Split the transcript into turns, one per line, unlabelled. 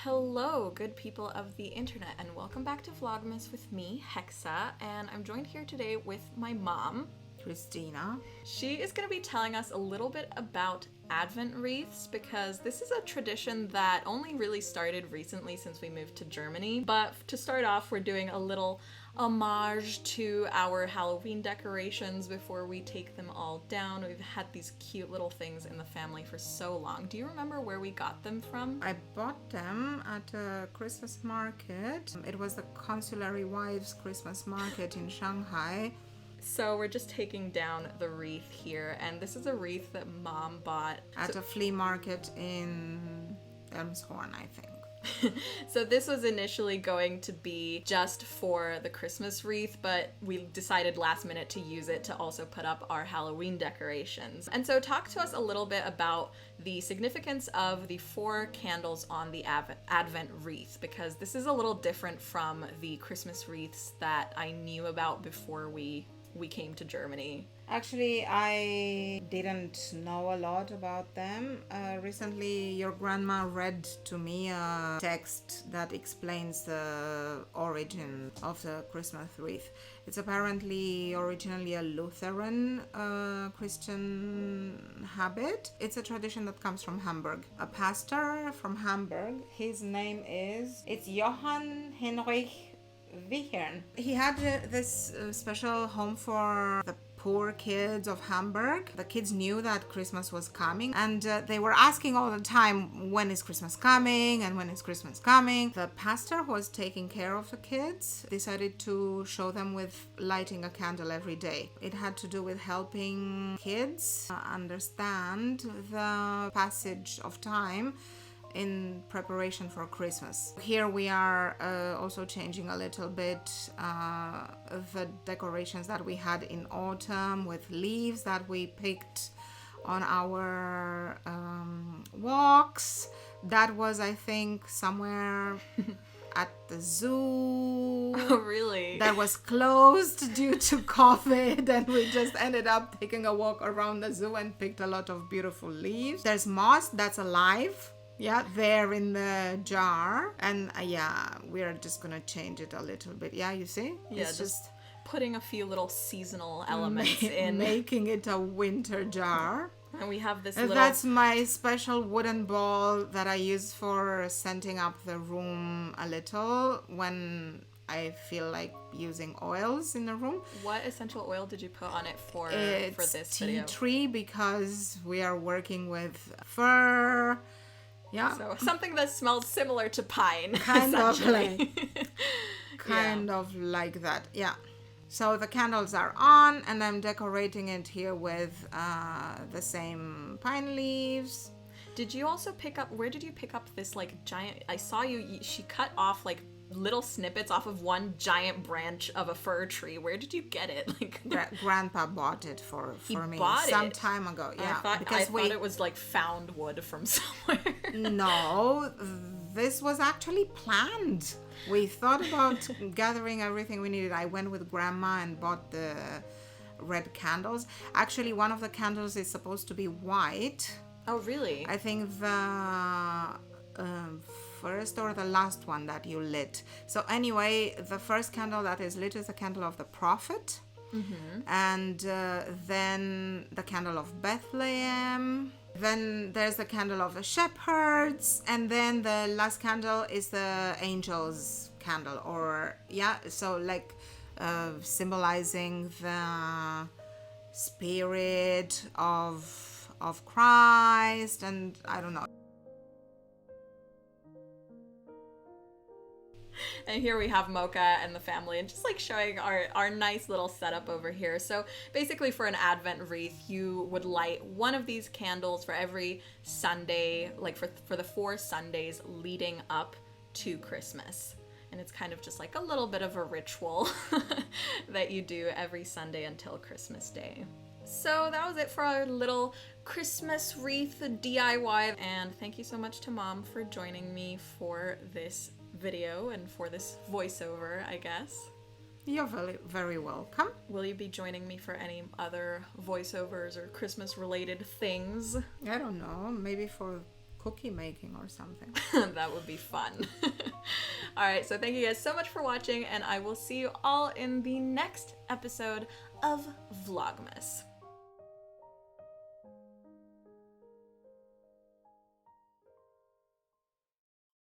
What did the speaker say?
Hello, good people of the internet, and welcome back to Vlogmas with me, Hexa, and I'm joined here today with my mom,
Christina.
She is going to be telling us a little bit about Advent wreaths because this is a tradition that only really started recently since we moved to Germany. But to start off, we're doing a little homage to our Halloween decorations before we take them all down. We've had these cute little things in the family for so long. Do you remember where we got them from?
I bought them at a Christmas market. It was the Consulary Wives Christmas market in Shanghai.
So we're just taking down the wreath here, and this is a wreath that Mom bought
At a flea market in Elmshorn, I think.
So this was initially going to be just for the Christmas wreath, but we decided last minute to use it to also put up our Halloween decorations. And so talk to us a little bit about the significance of the 4 candles on the Advent wreath, because this is a little different from the Christmas wreaths that I knew about before we came to Germany.
Actually, I didn't know a lot about them. Recently, your grandma read to me a text that explains the origin of the Christmas wreath. It's apparently originally a Lutheran Christian habit. It's a tradition that comes from Hamburg. A pastor from Hamburg, his name it's Johann Heinrich Wichern. He had this special home for the poor kids of Hamburg. The kids knew that Christmas was coming, and they were asking all the time, when is Christmas coming, and when is Christmas coming? The pastor who was taking care of the kids decided to show them with lighting a candle every day. It had to do with helping kids understand the passage of time in preparation for Christmas. Here we are also changing a little bit the decorations that we had in autumn with leaves that we picked on our walks. That was, I think, somewhere at the zoo.
Oh, really?
That was closed due to COVID, and we just ended up taking a walk around the zoo and picked a lot of beautiful leaves. There's moss that's alive. Yeah, there in the jar. And we're just gonna change it a little bit. Yeah, you see?
Yeah,
it's
just putting a few little seasonal elements in.
Making it a winter jar.
And we have this little...
That's my special wooden ball that I use for scenting up the room a little when I feel like using oils in the room.
What essential oil did you put on it for this video?
It's tea tree, because we are working with fir. Yeah.
So something that smells similar to pine.
Kind of like that. Yeah. So the candles are on, and I'm decorating it here with the same pine leaves.
Did you also where did you pick up this like giant, I saw she cut off like little snippets off of one giant branch of a fir tree. Where did you get it? Like
Grandpa bought it for me some time ago. Yeah,
I thought it was like found wood from somewhere.
No, this was actually planned. We thought about gathering everything we needed. I went with Grandma and bought the red candles. Actually, one of the candles is supposed to be white.
Oh, really?
I think the first or the last one that you lit. So anyway, the first candle that is lit is the candle of the prophet. Mm-hmm. And then the candle of Bethlehem. Then there's the candle of the shepherds. And then the last candle is the angel's candle. So like symbolizing the spirit of Christ, and I don't know.
And here we have Mocha and the family, and just like showing our nice little setup over here. So basically for an Advent wreath, you would light one of these candles for every Sunday, like for the 4 Sundays leading up to Christmas. And it's kind of just like a little bit of a ritual that you do every Sunday until Christmas Day. So that was it for our little Christmas wreath DIY. And thank you so much to Mom for joining me for this video and for this voiceover, I guess.
You're very, very welcome.
Will you be joining me for any other voiceovers or Christmas related things?
I don't know, maybe for cookie making or something.
That would be fun. All right, so thank you guys so much for watching, and I will see you all in the next episode of Vlogmas.